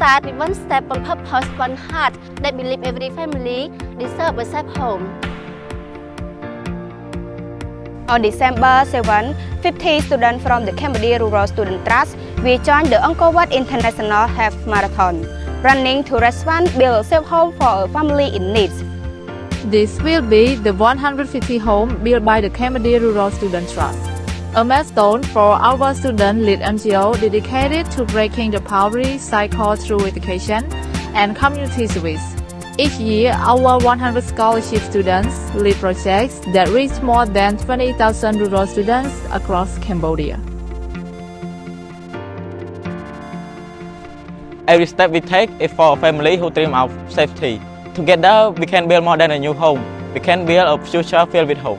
start with one step, one purpose, one heart that believe every family deserves a safe home. On December 7, 50 students from the Cambodia Rural Student Trust will join the Angkor Wat International Half Marathon, running to respond build a safe home for a family in need. This will be the 150 home built by the Cambodia Rural Student Trust, a milestone for our student-led NGO dedicated to breaking the poverty cycle through education and community service. Each year, our 100 scholarship students lead projects that reach more than 20,000 rural students across Cambodia. Every step we take is for a family who dream of safety. Together, we can build more than a new home. We can build a future filled with hope.